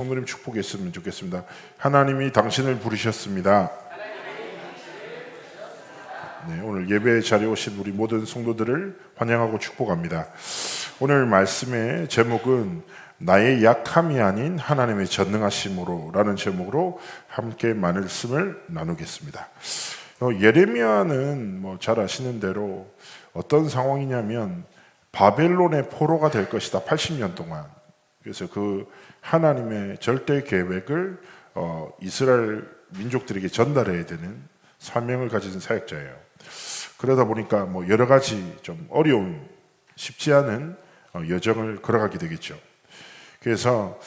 성도님 축복했으면 좋겠습니다. 하나님이 당신을 부르셨습니다. 네, 오늘 예배 자리에 오신 우리 모든 성도들을 환영하고 축복합니다. 오늘 말씀의 제목은 나의 약함이 아닌 하나님의 전능하심으로 라는 제목으로 함께 말씀을 나누겠습니다. 예레미야는 잘 아시는 대로 어떤 상황이냐면 바벨론의 포로가 될 것이다. 80년 동안. 그래서 그 하나님의 절대 계획을 이스라엘 민족들에게 전달해야 되는 사명을 가진 사역자예요. 그러다 보니까 여러 가지 좀 어려운, 쉽지 않은 여정을 걸어가게 되겠죠. 그래서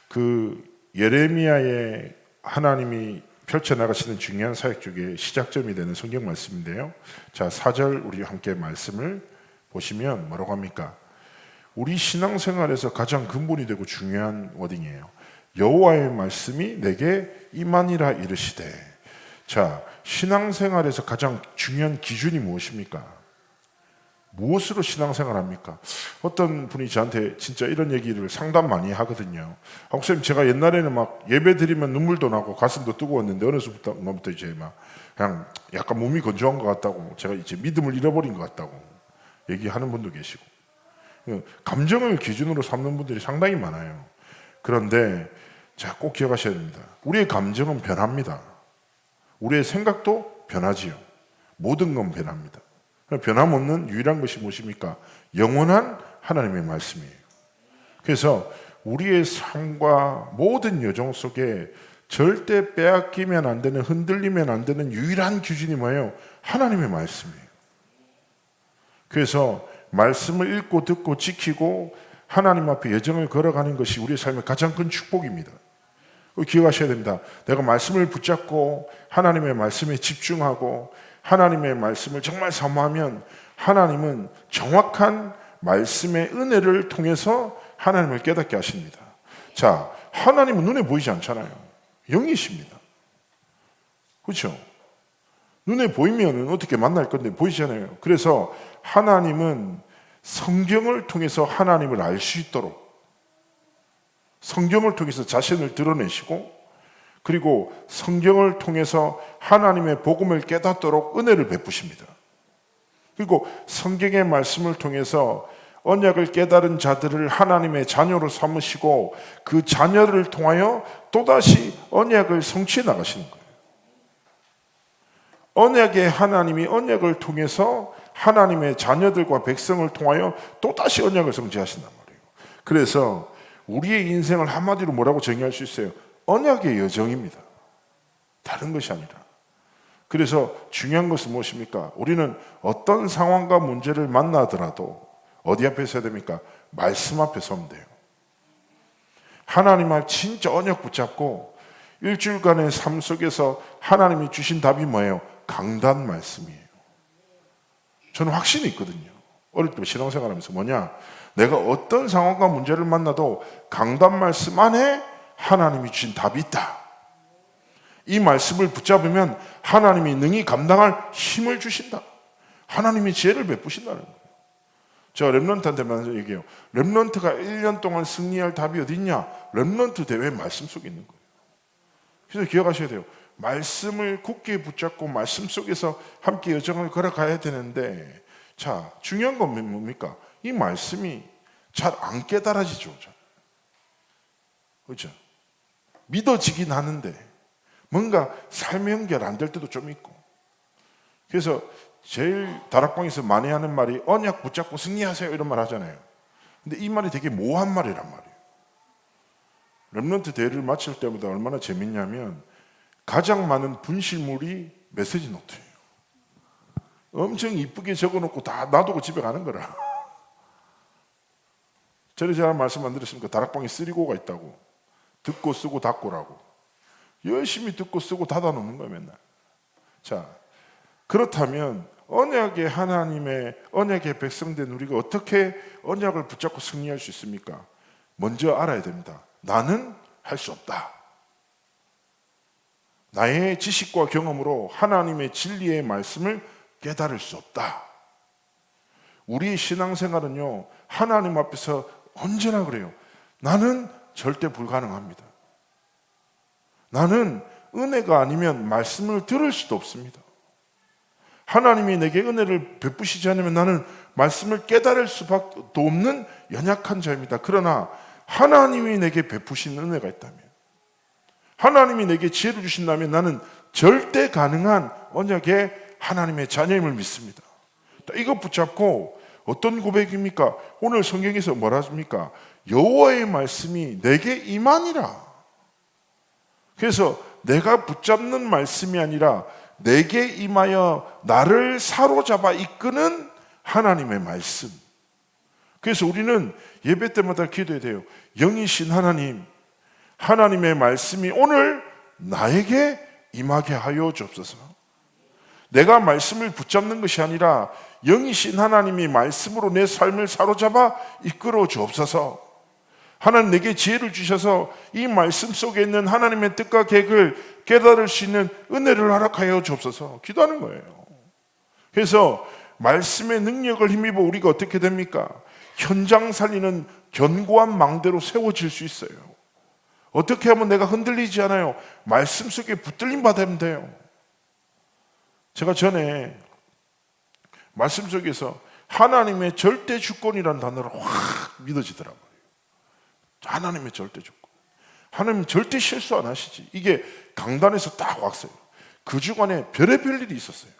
그 예레미야의 하나님이 펼쳐나가시는 중요한 사역 중에 시작점이 되는 성경 말씀인데요. 자, 4절 우리 함께 말씀을 보시면 뭐라고 합니까? 우리 신앙생활에서 가장 근본이 되고 중요한 워딩이에요. 여호와의 말씀이 내게 임하니라 이르시되. 자, 신앙생활에서 가장 중요한 기준이 무엇입니까? 무엇으로 신앙생활합니까? 어떤 분이 저한테 진짜 이런 얘기를 상담 많이 하거든요. 목사님, 제가 옛날에는 막 예배 드리면 눈물도 나고 가슴도 뜨거웠는데 어느 순간부터 이제 막 그냥 약간 몸이 건조한 것 같다고, 제가 이제 믿음을 잃어버린 것 같다고 얘기하는 분도 계시고, 감정을 기준으로 삼는 분들이 상당히 많아요. 그런데 자, 꼭 기억하셔야 됩니다. 우리의 감정은 변합니다. 우리의 생각도 변하지요. 모든 건 변합니다. 변함없는 유일한 것이 무엇입니까? 영원한 하나님의 말씀이에요. 그래서 우리의 삶과 모든 여정 속에 절대 빼앗기면 안 되는, 흔들리면 안 되는 유일한 기준이 뭐예요? 하나님의 말씀이에요. 그래서 말씀을 읽고 듣고 지키고 하나님 앞에 여정을 걸어가는 것이 우리의 삶의 가장 큰 축복입니다. 기억하셔야 됩니다. 내가 말씀을 붙잡고 하나님의 말씀에 집중하고 하나님의 말씀을 정말 사모하면 하나님은 정확한 말씀의 은혜를 통해서 하나님을 깨닫게 하십니다. 자, 하나님은 눈에 보이지 않잖아요. 영이십니다. 그렇죠? 눈에 보이면 어떻게 만날 건데 보이잖아요. 그래서 하나님은 성경을 통해서 하나님을 알 수 있도록 성경을 통해서 자신을 드러내시고, 그리고 성경을 통해서 하나님의 복음을 깨닫도록 은혜를 베푸십니다. 그리고 성경의 말씀을 통해서 언약을 깨달은 자들을 하나님의 자녀로 삼으시고 그 자녀를 통하여 또다시 언약을 성취해 나가시는 거예요. 언약의 하나님이 언약을 통해서 하나님의 자녀들과 백성을 통하여 또다시 언약을 성취하신단 말이에요. 그래서 우리의 인생을 한마디로 뭐라고 정의할 수 있어요? 언약의 여정입니다. 다른 것이 아니라. 그래서 중요한 것은 무엇입니까? 우리는 어떤 상황과 문제를 만나더라도 어디 앞에 서야 됩니까? 말씀 앞에 서면 돼요. 하나님 앞 진짜 언약 붙잡고 일주일간의 삶 속에서 하나님이 주신 답이 뭐예요? 강단 말씀이에요. 저는 확신이 있거든요. 어릴 때 신앙생활하면서 뭐냐? 내가 어떤 상황과 문제를 만나도 강단 말씀 안에 하나님이 주신 답이 있다. 이 말씀을 붙잡으면 하나님이 능히 감당할 힘을 주신다. 하나님이 지혜를 베푸신다는 거예요. 제가 렘넌트한테만 얘기해요. 렘넌트가 1년 동안 승리할 답이 어디 있냐? 렘넌트 대회 말씀 속에 있는 거예요. 그래서 기억하셔야 돼요. 말씀을 굳게 붙잡고 말씀 속에서 함께 여정을 걸어가야 되는데, 자, 중요한 건 뭡니까? 이 말씀이 잘 안 깨달아지죠. 그렇죠? 믿어지긴 하는데 뭔가 삶의 연결 안 될 때도 좀 있고. 그래서 제일 다락방에서 많이 하는 말이 언약 붙잡고 승리하세요 이런 말 하잖아요. 근데 이 말이 되게 모호한 말이란 말이에요. 렘넌트 대회를 마칠 때마다 얼마나 재밌냐면 가장 많은 분실물이 메시지 노트예요. 엄청 이쁘게 적어놓고 다 놔두고 집에 가는 거라. 전에 제가 말씀 안 드렸습니까? 다락방에 3고가 있다고. 듣고 쓰고 닫고라고. 열심히 듣고 쓰고 닫아 놓는 거예요, 맨날. 자, 그렇다면 언약의 하나님의 언약의 백성된 우리가 어떻게 언약을 붙잡고 승리할 수 있습니까? 먼저 알아야 됩니다. 나는 할 수 없다. 나의 지식과 경험으로 하나님의 진리의 말씀을 깨달을 수 없다. 우리의 신앙생활은요, 하나님 앞에서 언제나 그래요. 나는 절대 불가능합니다. 나는 은혜가 아니면 말씀을 들을 수도 없습니다. 하나님이 내게 은혜를 베푸시지 않으면 나는 말씀을 깨달을 수밖에 없는 연약한 자입니다. 그러나 하나님이 내게 베푸신 은혜가 있다면, 하나님이 내게 지혜를 주신다면 나는 절대 가능한 언약의 하나님의 자녀임을 믿습니다. 이거 붙잡고 어떤 고백입니까? 오늘 성경에서 뭐라 합니까? 여호와의 말씀이 내게 임하니라. 그래서 내가 붙잡는 말씀이 아니라 내게 임하여 나를 사로잡아 이끄는 하나님의 말씀. 그래서 우리는 예배 때마다 기도해야 돼요. 영이신 하나님, 하나님의 말씀이 오늘 나에게 임하게 하여 주옵소서. 내가 말씀을 붙잡는 것이 아니라 영이신 하나님이 말씀으로 내 삶을 사로잡아 이끌어 주옵소서. 하나님 내게 지혜를 주셔서 이 말씀 속에 있는 하나님의 뜻과 계획을 깨달을 수 있는 은혜를 허락하여 주옵소서. 기도하는 거예요. 그래서 말씀의 능력을 힘입어 우리가 어떻게 됩니까? 현장 살리는 견고한 망대로 세워질 수 있어요. 어떻게 하면 내가 흔들리지 않아요? 말씀 속에 붙들림 받으면 돼요. 제가 전에 말씀 속에서 하나님의 절대 주권이라는 단어를 확 믿어지더라고요. 하나님의 절대 주권. 하나님 절대 실수 안 하시지. 이게 강단에서 딱 왔어요. 그 주간에 별의별 일이 있었어요.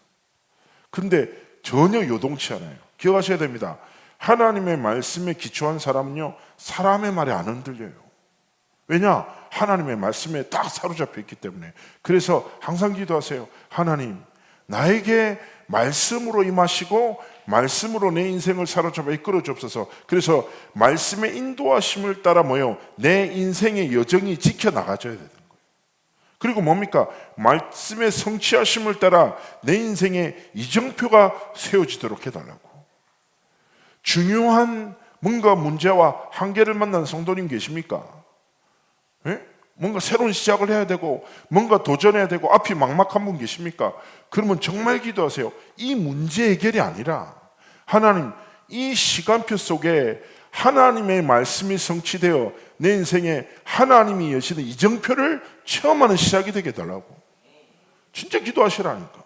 근데 전혀 요동치 않아요. 기억하셔야 됩니다. 하나님의 말씀에 기초한 사람은요, 사람의 말에 안 흔들려요. 왜냐? 하나님의 말씀에 딱 사로잡혀 있기 때문에. 그래서 항상 기도하세요. 하나님, 나에게 말씀으로 임하시고 말씀으로 내 인생을 사로잡아 이끌어 주옵소서. 그래서 말씀의 인도하심을 따라 내 인생의 여정이 지켜나가줘야 되는 거예요. 그리고 뭡니까? 말씀의 성취하심을 따라 내 인생의 이정표가 세워지도록 해달라고. 중요한 뭔가 문제와 한계를 만난 성도님 계십니까? 예? 뭔가 새로운 시작을 해야 되고 뭔가 도전해야 되고 앞이 막막한 분 계십니까? 그러면 정말 기도하세요. 이 문제 해결이 아니라 하나님, 이 시간표 속에 하나님의 말씀이 성취되어 내 인생에 하나님이 여시는 이정표를 체험하는 시작이 되게 해달라고. 진짜 기도하시라니까.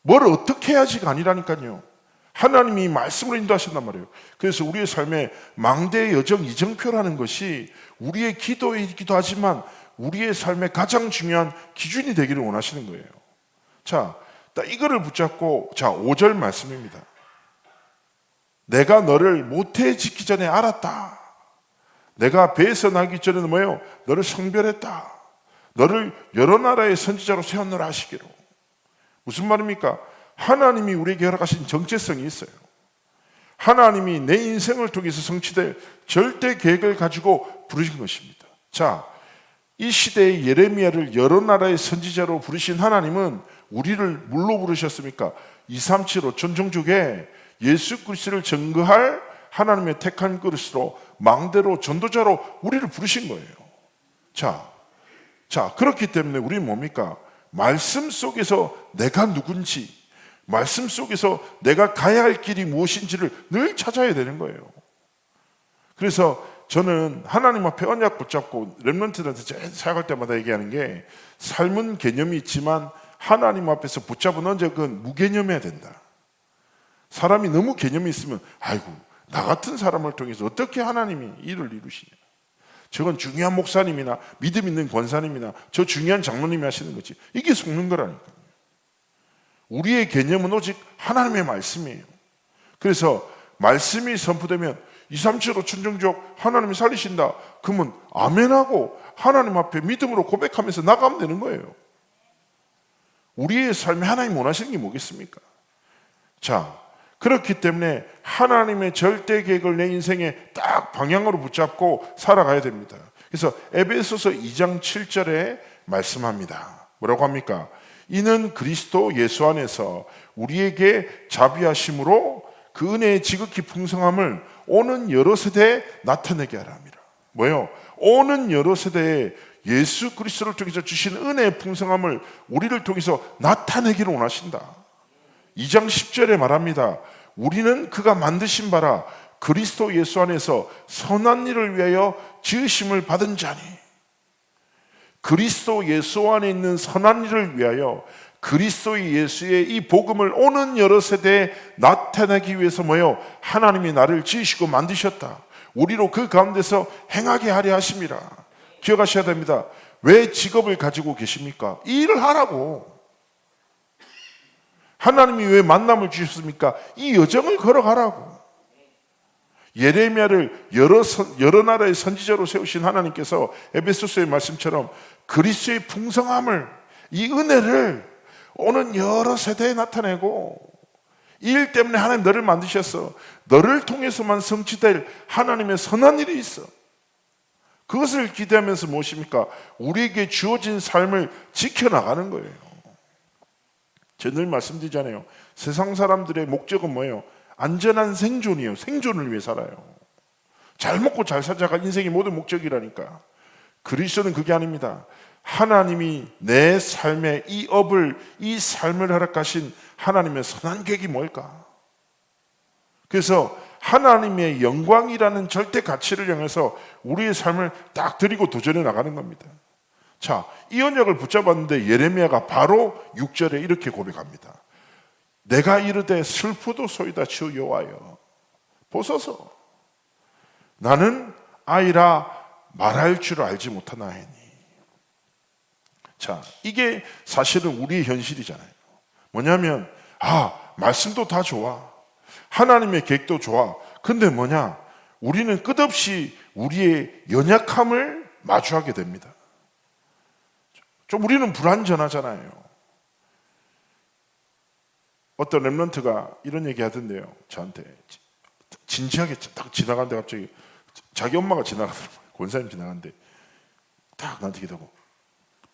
뭘 어떻게 해야지가 아니라니까요. 하나님이 말씀으로 인도하신단 말이에요. 그래서 우리의 삶에 망대의 여정 이정표라는 것이 우리의 기도이기도 하지만 우리의 삶의 가장 중요한 기준이 되기를 원하시는 거예요. 자, 이거를 붙잡고 5절 말씀입니다. 내가 너를 모태에 짓기 전에 알았다. 내가 배에서 나기 전에는 너를 성별했다. 너를 여러 나라의 선지자로 세웠노라 하시기로. 무슨 말입니까? 하나님이 우리에게 허락하신 정체성이 있어요. 하나님이 내 인생을 통해서 성취될 절대 계획을 가지고 부르신 것입니다. 자, 이 시대의 예레미야를 여러 나라의 선지자로 부르신 하나님은 우리를 뭘로 부르셨습니까? 237호 전종족에 예수 그리스도를 증거할 하나님의 택한 그릇으로 망대로 전도자로 우리를 부르신 거예요. 자, 그렇기 때문에 우리는 뭡니까? 말씀 속에서 내가 누군지, 말씀 속에서 내가 가야 할 길이 무엇인지를 늘 찾아야 되는 거예요. 그래서 저는 하나님 앞에 언약 붙잡고 렘넌트들한테 사역할 때마다 얘기하는 게, 삶은 개념이 있지만 하나님 앞에서 붙잡은 언약은 무개념해야 된다. 사람이 너무 개념이 있으면 아이고, 나 같은 사람을 통해서 어떻게 하나님이 일을 이루시냐, 저건 중요한 목사님이나 믿음 있는 권사님이나 저 중요한 장로님이 하시는 거지, 이게 속는 거라니까. 우리의 개념은 오직 하나님의 말씀이에요. 그래서 말씀이 선포되면 237호 천정족 하나님이 살리신다, 그러면 아멘하고 하나님 앞에 믿음으로 고백하면서 나가면 되는 거예요. 우리의 삶에 하나님 원하시는 게 뭐겠습니까? 자, 그렇기 때문에 하나님의 절대 계획을 내 인생에 딱 방향으로 붙잡고 살아가야 됩니다. 그래서 에베소서 2장 7절에 말씀합니다. 뭐라고 합니까? 이는 그리스도 예수 안에서 우리에게 자비하심으로 그 은혜의 지극히 풍성함을 오는 여러 세대에 나타내게 하라 합니다. 뭐예요? 오는 여러 세대에 예수 그리스도를 통해서 주신 은혜의 풍성함을 우리를 통해서 나타내기를 원하신다. 2장 10절에 말합니다. 우리는 그가 만드신 바라 그리스도 예수 안에서 선한 일을 위하여 지으심을 받은 자니. 그리스도 예수 안에 있는 선한 일을 위하여 그리스도 예수의 이 복음을 오는 여러 세대에 나타내기 위해서 뭐요? 하나님이 나를 지으시고 만드셨다. 우리로 그 가운데서 행하게 하려 하심이라. 기억하셔야 됩니다. 왜 직업을 가지고 계십니까? 이 일을 하라고. 하나님이 왜 만남을 주셨습니까? 이 여정을 걸어가라고. 예레미야를 여러 나라의 선지자로 세우신 하나님께서 에베소서의 말씀처럼 그리스도의 풍성함을, 이 은혜를 오는 여러 세대에 나타내고, 이 일 때문에 하나님 너를 만드셨어. 너를 통해서만 성취될 하나님의 선한 일이 있어. 그것을 기대하면서 무엇입니까? 우리에게 주어진 삶을 지켜나가는 거예요. 제가 늘 말씀드리잖아요. 세상 사람들의 목적은 뭐예요? 안전한 생존이에요. 생존을 위해 살아요. 잘 먹고 잘 살자가 인생의 모든 목적이라니까. 그리스도는 그게 아닙니다. 하나님이 내 삶의 이 업을, 이 삶을 허락하신 하나님의 선한 계획이 뭘까? 그래서 하나님의 영광이라는 절대 가치를 향해서 우리의 삶을 딱 드리고 도전해 나가는 겁니다. 자, 이 언약을 붙잡았는데 예레미야가 바로 6절에 이렇게 고백합니다. 내가 이르되 슬프도소이다 주 여호와여 보소서 나는 아이라 말할 줄 알지 못하나이니. 자, 이게 사실은 우리의 현실이잖아요. 뭐냐면 말씀도 다 좋아, 하나님의 계획도 좋아. 근데 뭐냐, 우리는 끝없이 우리의 연약함을 마주하게 됩니다. 좀 우리는 불완전하잖아요. 어떤 랩런트가 이런 얘기 하던데요, 저한테. 진지하게 딱 지나가는데 갑자기 자기 엄마가 지나가더라고요. 권사님 지나가는데 딱 나한테 기다고,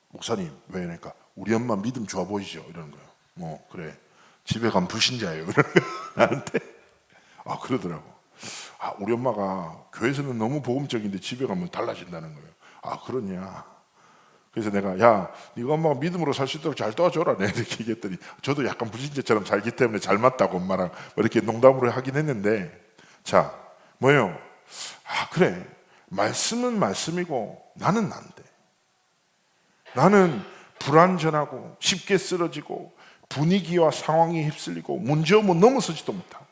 목사님 왜? 그러니까 우리 엄마 믿음 좋아 보이죠? 이러는 거예요. 그래, 집에 가면 불신자예요. 이러는 거예요, 나한테. 그러더라고. 우리 엄마가 교회에서는 너무 복음적인데 집에 가면 달라진다는 거예요. 그러냐. 그래서 내가, 야, 네가 엄마가 믿음으로 살 수 있도록 잘 도와줘라, 내가 이렇게 얘기했더니, 저도 약간 불신자처럼 살기 때문에 잘 맞다고 엄마랑 이렇게 농담으로 하긴 했는데, 자, 뭐예요? 그래, 말씀은 말씀이고 나는 난데, 나는 불완전하고 쉽게 쓰러지고 분위기와 상황에 휩쓸리고 문제 오면 넘어서지도 못하고.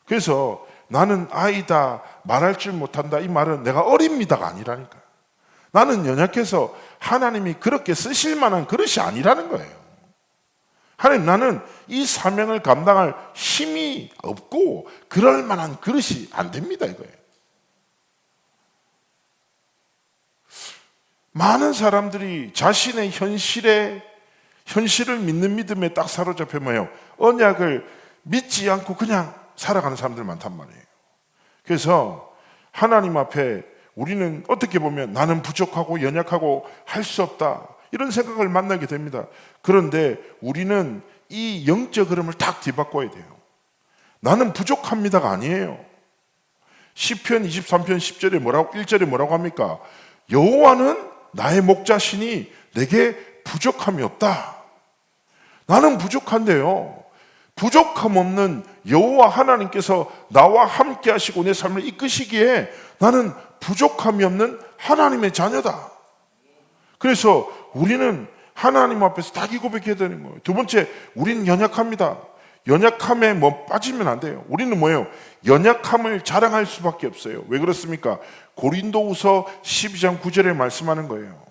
그래서 나는 아이다, 말할 줄 못한다, 이 말은 내가 어립니다가 아니라니까. 나는 연약해서 하나님이 그렇게 쓰실 만한 그릇이 아니라는 거예요. 하나님, 나는 이 사명을 감당할 힘이 없고 그럴 만한 그릇이 안 됩니다, 이거예요. 많은 사람들이 자신의 현실을 믿는 믿음에 딱 사로잡혀 뭐예요? 언약을 믿지 않고 그냥 살아가는 사람들 많단 말이에요. 그래서 하나님 앞에 우리는 어떻게 보면 나는 부족하고 연약하고 할 수 없다, 이런 생각을 만나게 됩니다. 그런데 우리는 이 영적 흐름을 딱 뒤바꿔야 돼요. 나는 부족합니다가 아니에요. 시편 23편 10절에 1절에 뭐라고 합니까? 여호와는 나의 목자시니 내게 부족함이 없다. 나는 부족한데요, 부족함 없는 여호와 하나님께서 나와 함께 하시고 내 삶을 이끄시기에 나는 부족함이 없는 하나님의 자녀다. 그래서 우리는 하나님 앞에서 자기 고백해야 되는 거예요. 두 번째, 우리는 연약합니다. 연약함에 빠지면 안 돼요. 우리는 뭐예요? 연약함을 자랑할 수밖에 없어요. 왜 그렇습니까? 고린도후서 12장 9절에 말씀하는 거예요.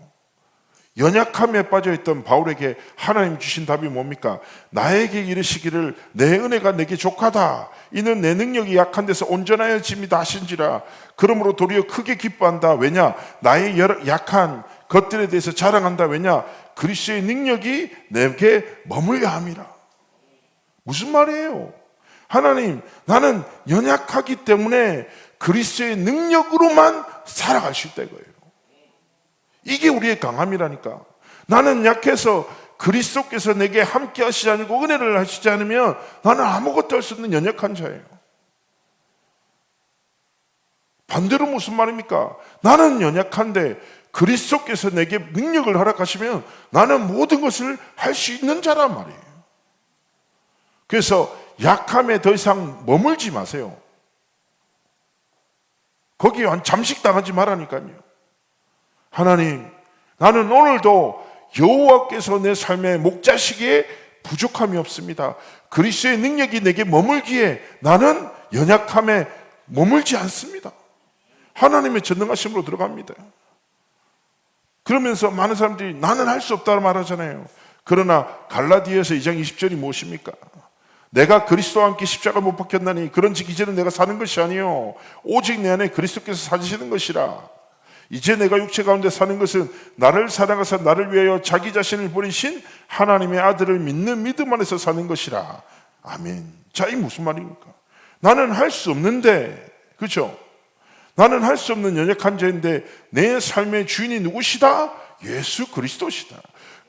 연약함에 빠져있던 바울에게 하나님 주신 답이 뭡니까? 나에게 이르시기를 내 은혜가 내게 족하다. 이는 내 능력이 약한 데서 온전하여 짐이다 하신지라. 그러므로 도리어 크게 기뻐한다. 왜냐? 나의 약한 것들에 대해서 자랑한다. 왜냐? 그리스도의 능력이 내게 머물려 함이라. 무슨 말이에요? 하나님, 나는 연약하기 때문에 그리스도의 능력으로만 살아갈 수 있다 이거예요. 이게 우리의 강함이라니까. 나는 약해서 그리스도께서 내게 함께 하시지 않고 은혜를 하시지 않으면 나는 아무것도 할 수 없는 연약한 자예요. 반대로 무슨 말입니까? 나는 연약한데 그리스도께서 내게 능력을 허락하시면 나는 모든 것을 할 수 있는 자란 말이에요. 그래서 약함에 더 이상 머물지 마세요. 거기에 잠식당하지 말라니까요. 하나님, 나는 오늘도 여호와께서 내 삶의 목자시기에 부족함이 없습니다. 그리스도의 능력이 내게 머물기에 나는 연약함에 머물지 않습니다. 하나님의 전능하심으로 들어갑니다. 그러면서 많은 사람들이 나는 할 수 없다고 말하잖아요. 그러나 갈라디아서 2장 20절이 무엇입니까? 내가 그리스도와 함께 십자가 못 박혔나니 그런즉 이제는 내가 사는 것이 아니요 오직 내 안에 그리스도께서 사시는 것이라. 이제 내가 육체 가운데 사는 것은 나를 사랑하사 나를 위하여 자기 자신을 버리신 하나님의 아들을 믿는 믿음 안에서 사는 것이라. 아멘. 자, 이 무슨 말입니까? 나는 할 수 없는데, 그렇죠? 나는 할 수 없는 연약한 자인데 내 삶의 주인이 누구시다? 예수 그리스도시다.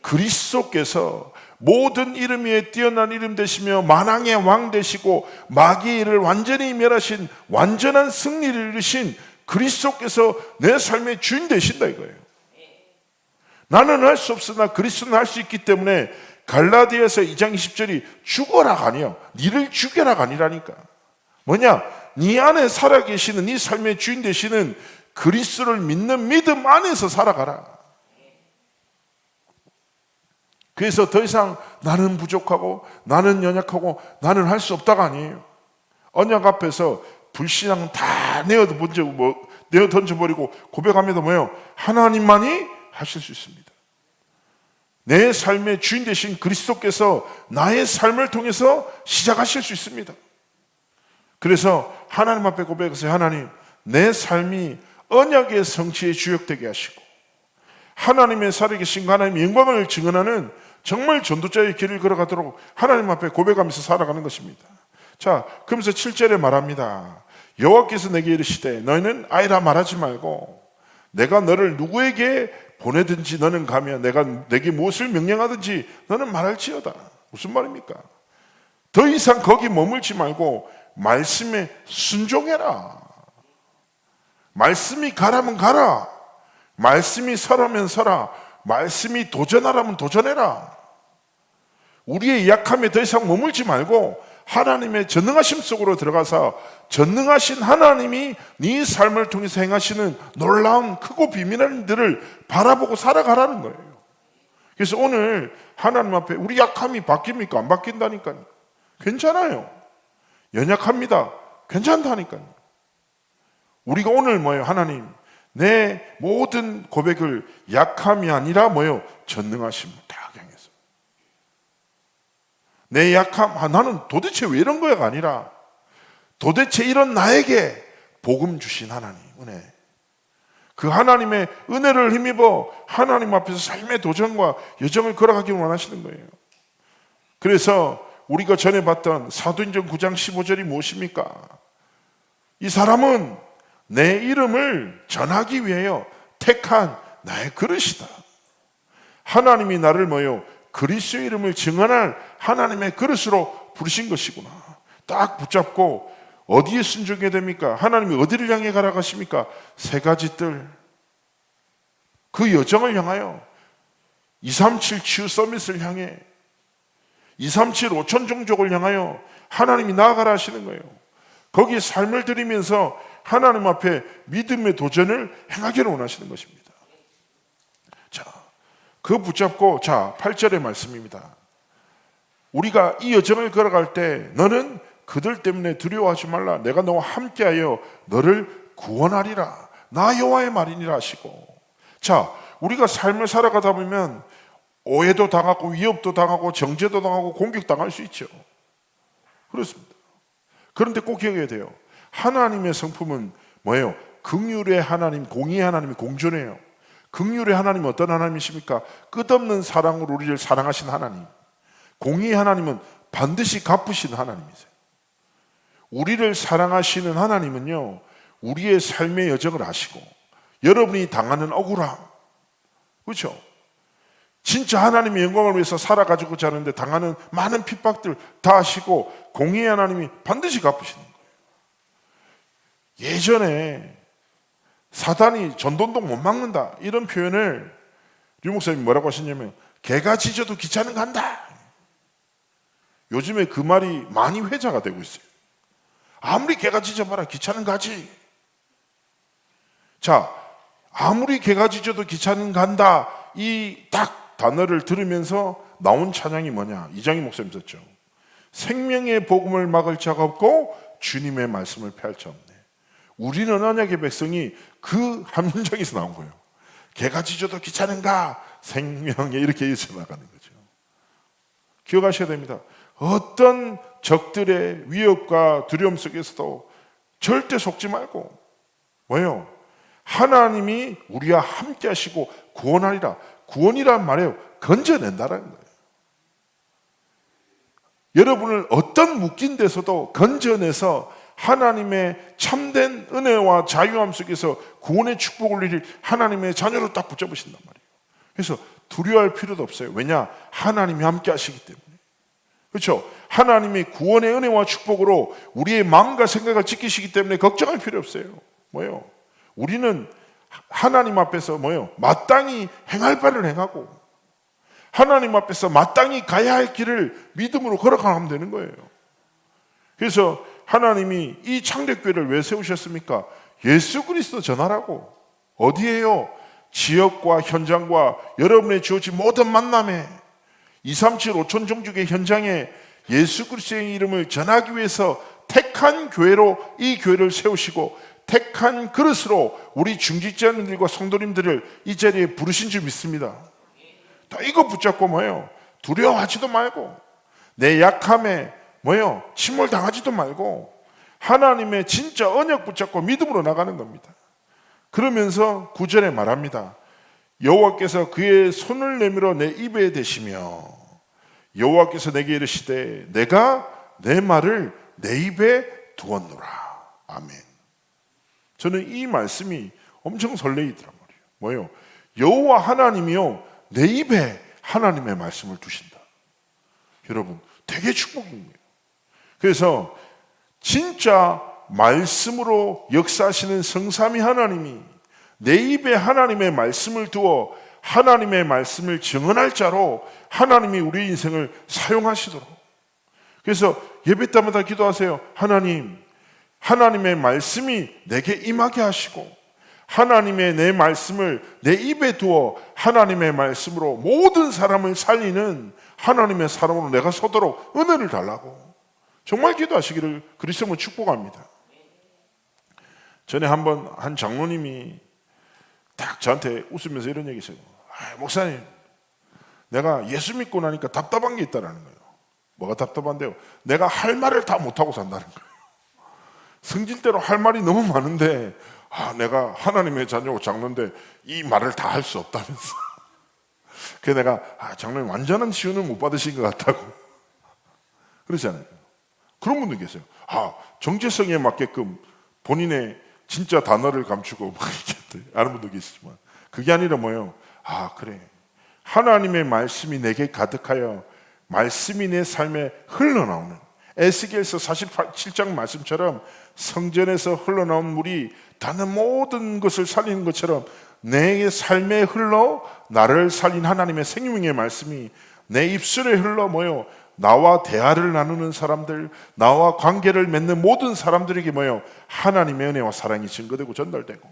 그리스도께서 모든 이름 위에 뛰어난 이름 되시며 만왕의 왕 되시고 마귀의 일을 완전히 멸하신 완전한 승리를 이루신 그리스도께서 내 삶의 주인 되신다 이거예요. 나는 할 수 없으나 그리스도는 할 수 있기 때문에 갈라디아서 2장 20절이 죽어라가 아니에요. 니를 죽여라가 아니라니까. 뭐냐? 네 안에 살아계시는 네 삶의 주인 되시는 그리스도를 믿는 믿음 안에서 살아가라. 그래서 더 이상 나는 부족하고 나는 연약하고 나는 할 수 없다가 아니에요. 언약 앞에서 불신앙 다 내어 던져버리고 고백합니다. 뭐예요? 하나님만이 하실 수 있습니다. 내 삶의 주인 되신 그리스도께서 나의 삶을 통해서 시작하실 수 있습니다. 그래서 하나님 앞에 고백해서 하나님, 내 삶이 언약의 성취의 주역되게 하시고 하나님의 살아계신 하나님의 영광을 증언하는 정말 전도자의 길을 걸어가도록 하나님 앞에 고백하면서 살아가는 것입니다. 자, 그러면서 7절에 말합니다. 여호와께서 내게 이르시되 너희는 아이라 말하지 말고 내가 너를 누구에게 보내든지 너는 가며 내가 내게 무엇을 명령하든지 너는 말할지어다. 무슨 말입니까? 더 이상 거기 머물지 말고 말씀에 순종해라. 말씀이 가라면 가라. 말씀이 서라면 서라. 말씀이 도전하라면 도전해라. 우리의 약함에 더 이상 머물지 말고 하나님의 전능하심 속으로 들어가서 전능하신 하나님이 네 삶을 통해서 행하시는 놀라운 크고 비밀한 일들을 바라보고 살아가라는 거예요. 그래서 오늘 하나님 앞에 우리 약함이 바뀝니까? 안 바뀐다니까요. 괜찮아요. 연약합니다. 괜찮다니까요. 우리가 오늘 뭐예요? 하나님, 내 모든 고백을 약함이 아니라 뭐예요? 전능하심 다 향해서. 내 약함, 나는 도대체 왜 이런 거야가 아니라 도대체 이런 나에게 복음 주신 하나님, 은혜. 그 하나님의 은혜를 힘입어 하나님 앞에서 삶의 도전과 여정을 걸어가기를 원하시는 거예요. 그래서 우리가 전에 봤던 사도행전 9장 15절이 무엇입니까? 이 사람은 내 이름을 전하기 위하여 택한 나의 그릇이다. 하나님이 나를 뭐요? 그리스도의 이름을 증언할 하나님의 그릇으로 부르신 것이구나. 딱 붙잡고 어디에 순종해야 됩니까? 하나님이 어디를 향해 가라 하십니까? 세 가지 뜰. 그 여정을 향하여 237 치유 서밋을 향해 237 5천 종족을 향하여 하나님이 나아가라 하시는 거예요. 거기에 삶을 드리면서 하나님 앞에 믿음의 도전을 행하기를 원하시는 것입니다. 자, 그거 붙잡고, 자, 8절의 말씀입니다. 우리가 이 여정을 걸어갈 때 너는 그들 때문에 두려워하지 말라. 내가 너와 함께하여 너를 구원하리라. 나 여호와의 말이니라 하시고. 자, 우리가 삶을 살아가다 보면 오해도 당하고 위협도 당하고 정죄도 당하고 공격당할 수 있죠. 그렇습니다. 그런데 꼭 기억해야 돼요. 하나님의 성품은 뭐예요? 긍휼의 하나님, 공의의 하나님이 공존해요. 긍휼의 하나님은 어떤 하나님이십니까? 끝없는 사랑으로 우리를 사랑하신 하나님. 공의의 하나님은 반드시 갚으신 하나님이세요. 우리를 사랑하시는 하나님은요, 우리의 삶의 여정을 아시고 여러분이 당하는 억울함, 그렇죠? 진짜 하나님의 영광을 위해서 살아가지고자 하는데 당하는 많은 핍박들 다 아시고 공의의 하나님이 반드시 갚으시는 거예요. 예전에 사단이 전돈동 못 막는다 이런 표현을 류 목사님이 뭐라고 하시냐면 개가 짖어도 기차는 간다. 요즘에 그 말이 많이 회자가 되고 있어요. 아무리 개가 짖어봐라 기차는 가지. 자, 아무리 개가 짖어도 기차는 간다 이 딱 단어를 들으면서 나온 찬양이 뭐냐? 이장희 목사님 썼죠. 생명의 복음을 막을 자가 없고 주님의 말씀을 폐할 자 없네. 우리는 언약의 백성이 그 한 문장에서 나온 거예요. 개가 짖어도 귀찮은가? 생명에 이렇게 이어져 나가는 거죠. 기억하셔야 됩니다. 어떤 적들의 위협과 두려움 속에서도 절대 속지 말고 뭐예요? 하나님이 우리와 함께 하시고 구원하리라. 구원이란 말이에요. 건져낸다라는 거예요. 여러분을 어떤 묶인 데서도 건져내서 하나님의 참된 은혜와 자유함 속에서 구원의 축복을 누릴 하나님의 자녀로 딱 붙잡으신단 말이에요. 그래서 두려워할 필요도 없어요. 왜냐? 하나님이 함께 하시기 때문에. 그렇죠? 하나님이 구원의 은혜와 축복으로 우리의 마음과 생각을 지키시기 때문에 걱정할 필요 없어요. 뭐예요? 우리는 하나님 앞에서 뭐예요? 마땅히 행할 바를 행하고 하나님 앞에서 마땅히 가야 할 길을 믿음으로 걸어가면 되는 거예요. 그래서 하나님이 이 창립교회를 왜 세우셨습니까? 예수 그리스도 전하라고. 어디에요? 지역과 현장과 여러분의 주어진 모든 만남에 237 5천 종족의 현장에 예수 그리스도의 이름을 전하기 위해서 택한 교회로 이 교회를 세우시고 택한 그릇으로 우리 중직자님들과 성도님들을 이 자리에 부르신 줄 믿습니다. 다 이거 붙잡고 뭐예요? 두려워하지도 말고 내 약함에 뭐예요? 침몰당하지도 말고 하나님의 진짜 언약 붙잡고 믿음으로 나가는 겁니다. 그러면서 9절에 말합니다. 여호와께서 그의 손을 내밀어 내 입에 대시며 여호와께서 내게 이르시되 내가 내 말을 내 입에 두었노라. 아멘. 저는 이 말씀이 엄청 설레이더란 말이에요. 뭐예요? 여호와 하나님이요 내 입에 하나님의 말씀을 두신다. 여러분 되게 축복입니다. 그래서 진짜 말씀으로 역사하시는 성삼위 하나님이 내 입에 하나님의 말씀을 두어 하나님의 말씀을 증언할 자로 하나님이 우리 인생을 사용하시도록. 그래서 예배 때마다 기도하세요. 하나님의 말씀이 내게 임하게 하시고 하나님의 내 말씀을 내 입에 두어 하나님의 말씀으로 모든 사람을 살리는 하나님의 사람으로 내가 서도록 은혜를 달라고 정말 기도하시기를 그리스도로 축복합니다. 전에 한번 한 장로님이 딱 저한테 웃으면서 이런 얘기 했어요. 목사님, 내가 예수 믿고 나니까 답답한 게 있다는 거예요. 뭐가 답답한데요? 내가 할 말을 다 못하고 산다는 거예요. 성질대로 할 말이 너무 많은데 내가 하나님의 자녀고 장로인데 이 말을 다 할 수 없다면서. 그래서 내가 장로님 완전한 치유는 못 받으신 것 같다고 그러잖아요. 그런 분들 계세요. 정체성에 맞게끔 본인의 진짜 단어를 감추고 막 이렇게 아는 분도 계시지만 그게 아니라 뭐예요? 그래. 하나님의 말씀이 내게 가득하여 말씀이 내 삶에 흘러나오는 에스겔서 47장 말씀처럼 성전에서 흘러나온 물이 다른 모든 것을 살리는 것처럼 내 삶에 흘러 나를 살린 하나님의 생명의 말씀이 내 입술에 흘러 뭐예요? 나와 대화를 나누는 사람들, 나와 관계를 맺는 모든 사람들에게 뭐예요? 하나님의 은혜와 사랑이 증거되고 전달되고.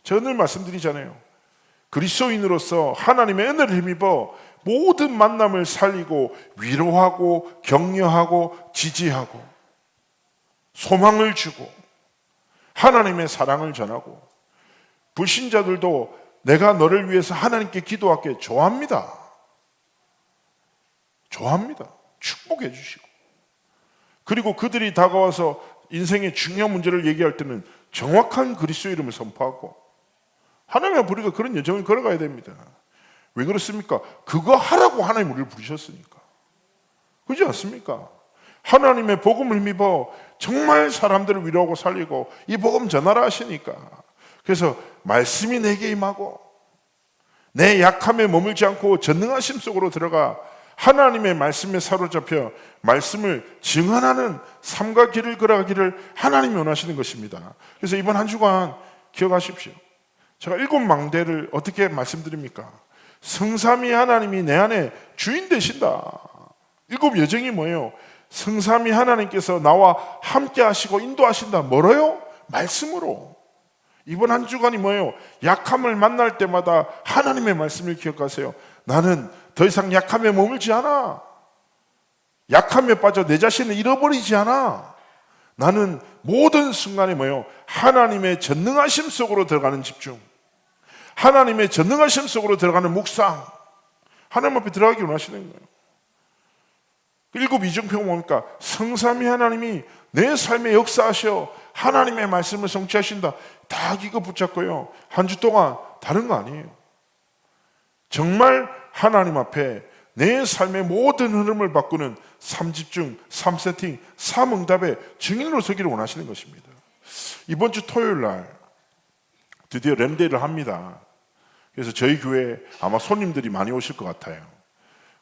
제가 늘 말씀드리잖아요. 그리스도인으로서 하나님의 은혜를 힘입어 모든 만남을 살리고 위로하고 격려하고 지지하고 소망을 주고 하나님의 사랑을 전하고 불신자들도 내가 너를 위해서 하나님께 기도할게 좋아합니다. 축복해 주시고 그리고 그들이 다가와서 인생의 중요한 문제를 얘기할 때는 정확한 그리스도 이름을 선포하고 하나님의 우리가 그런 여정을 걸어가야 됩니다. 왜 그렇습니까? 그거 하라고 하나님 우리를 부르셨으니까. 그렇지 않습니까? 하나님의 복음을 힘입어 정말 사람들을 위로하고 살리고 이 복음 전하라 하시니까. 그래서 말씀이 내게 임하고 내 약함에 머물지 않고 전능하심 속으로 들어가 하나님의 말씀에 사로잡혀 말씀을 증언하는 삶과 길을 걸어가기를 하나님이 원하시는 것입니다. 그래서 이번 한 주간 기억하십시오. 제가 7망대를 어떻게 말씀드립니까? 성삼위 하나님이 내 안에 주인 되신다. 7 여정이 뭐예요? 성삼위 하나님께서 나와 함께 하시고 인도하신다. 뭐로요? 말씀으로. 이번 한 주간이 뭐예요? 약함을 만날 때마다 하나님의 말씀을 기억하세요. 나는 더 이상 약함에 머물지 않아. 약함에 빠져 내 자신을 잃어버리지 않아. 나는 모든 순간에 뭐예요? 하나님의 전능하심 속으로 들어가는 집중, 하나님의 전능하심 속으로 들어가는 묵상, 하나님 앞에 들어가기 원하시는 거예요. 일곱 이정표가 뭡니까? 성삼위 하나님이 내 삶에 역사하셔 하나님의 말씀을 성취하신다. 다 이거 붙잡고요, 한 주 동안 다른 거 아니에요. 정말 하나님 앞에 내 삶의 모든 흐름을 바꾸는 삼집중, 삼세팅, 삼응답의 증인으로 서기를 원하시는 것입니다. 이번 주 토요일 날 드디어 렘데이를 합니다. 그래서 저희 교회에 아마 손님들이 많이 오실 것 같아요.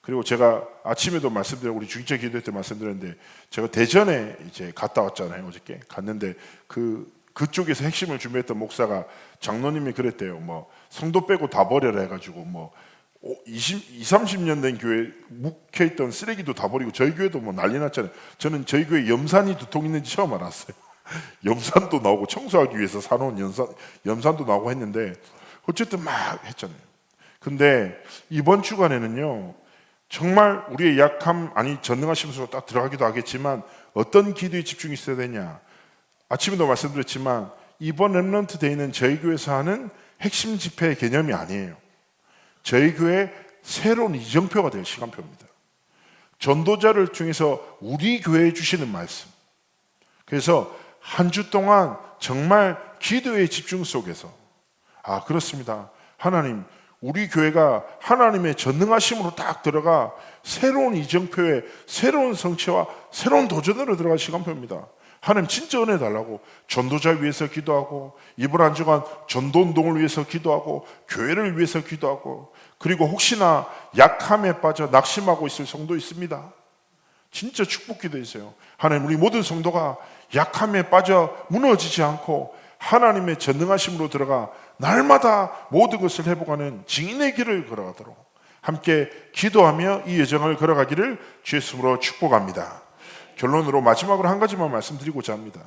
그리고 제가 아침에도 말씀드렸고 우리 중재 기도회 때 말씀드렸는데, 제가 대전에 이제 갔다 왔잖아요. 어저께 갔는데 그쪽에서 핵심을 준비했던 목사가, 장로님이 그랬대요. 뭐 성도 빼고 다 버려라 해가지고 뭐 30년 된 교회 묵혀있던 쓰레기도 다 버리고, 저희 교회도 뭐 난리 났잖아요. 저는 저희 교회 염산이 2통 있는지 처음 알았어요. 염산도 나오고 청소하기 위해서 사놓은 염산도 나오고 했는데 어쨌든 막 했잖아요. 근데 이번 주간에는요, 정말 우리의 약함, 아니 전능하심 속으로 딱 들어가기도 하겠지만 어떤 기도에 집중이 있어야 되냐. 아침에도 말씀드렸지만 이번 렘넌트 데이는 저희 교회에서 하는 핵심 집회 개념이 아니에요. 저희 교회 새로운 이정표가 될 시간표입니다. 전도자를 통해서 우리 교회에 주시는 말씀. 그래서 한 주 동안 정말 기도의 집중 속에서, 그렇습니다, 하나님, 우리 교회가 하나님의 전능하심으로 딱 들어가 새로운 이정표에 새로운 성취와 새로운 도전으로 들어갈 시간표입니다. 하나님 진짜 은혜 달라고 전도자 위해서 기도하고, 이번 한 주간 전도운동을 위해서 기도하고, 교회를 위해서 기도하고, 그리고 혹시나 약함에 빠져 낙심하고 있을 성도 있습니다. 진짜 축복 기도했어요. 하나님, 우리 모든 성도가 약함에 빠져 무너지지 않고 하나님의 전능하심으로 들어가 날마다 모든 것을 회복하는 증인의 길을 걸어가도록 함께 기도하며 이 여정을 걸어가기를 주의 이름으로 축복합니다. 결론으로 마지막으로 한 가지만 말씀드리고자 합니다.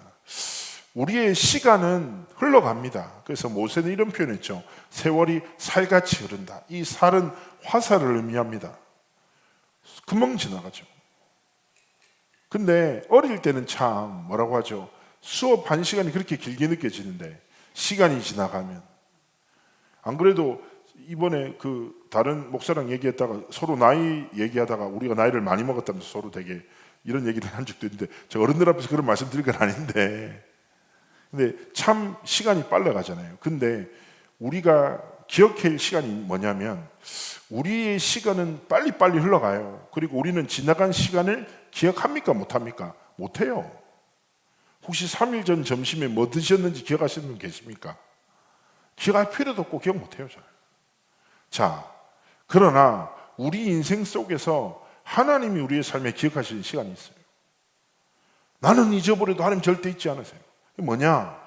우리의 시간은 흘러갑니다. 그래서 모세는 이런 표현했죠. 세월이 살같이 흐른다. 이 살은 화살을 의미합니다. 금방 지나가죠. 근데 어릴 때는 참 뭐라고 하죠? 수업 1시간이 그렇게 길게 느껴지는데 시간이 지나가면, 안 그래도 이번에 다른 목사랑 얘기했다가 서로 나이 얘기하다가 우리가 나이를 많이 먹었다면서 서로 되게 이런 얘기를 한 적도 있는데, 저 어른들 앞에서 그런 말씀 드릴 건 아닌데, 근데 참 시간이 빨리 가잖아요. 근데 우리가 기억해야 할 시간이 뭐냐면, 우리의 시간은 빨리빨리 흘러가요. 그리고 우리는 지나간 시간을 기억합니까? 못합니까? 못해요. 혹시 3일 전 점심에 뭐 드셨는지 기억하시는 분 계십니까? 기억할 필요도 없고 기억 못해요. 잘. 자, 그러나 우리 인생 속에서 하나님이 우리의 삶에 기억하시는 시간이 있어요. 나는 잊어버려도 하나님 절대 잊지 않으세요. 이게 뭐냐?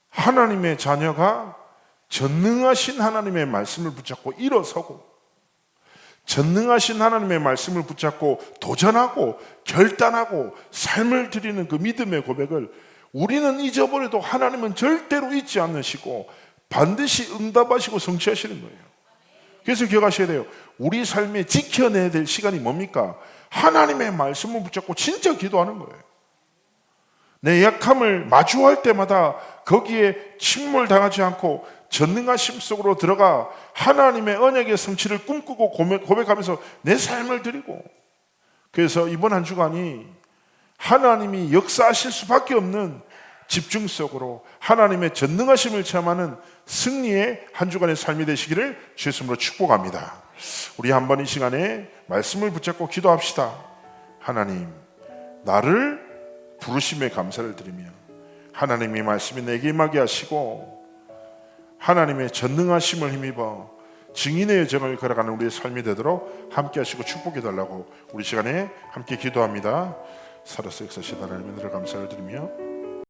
하나님의 자녀가 전능하신 하나님의 말씀을 붙잡고 일어서고, 전능하신 하나님의 말씀을 붙잡고 도전하고 결단하고 삶을 드리는 그 믿음의 고백을 우리는 잊어버려도 하나님은 절대로 잊지 않으시고 반드시 응답하시고 성취하시는 거예요. 그래서 기억하셔야 돼요. 우리 삶에 지켜내야 될 시간이 뭡니까? 하나님의 말씀을 붙잡고 진짜 기도하는 거예요. 내 약함을 마주할 때마다 거기에 침몰당하지 않고 전능하심 속으로 들어가 하나님의 언약의 성취를 꿈꾸고 고백하면서 내 삶을 드리고, 그래서 이번 한 주간이 하나님이 역사하실 수밖에 없는 집중 속으로 하나님의 전능하심을 체험하는 승리의 한 주간의 삶이 되시기를 주의 이름으로 축복합니다. 우리 한번 이 시간에 말씀을 붙잡고 기도합시다. 하나님, 나를 부르심에 감사를 드리며 하나님의 말씀이 내게 임하게 하시고 하나님의 전능하심을 힘입어 증인의 여정을 걸어가는 우리의 삶이 되도록 함께 하시고 축복해 달라고 우리 시간에 함께 기도합니다. 살아서 역사하시는 하나님의 감사를 드리며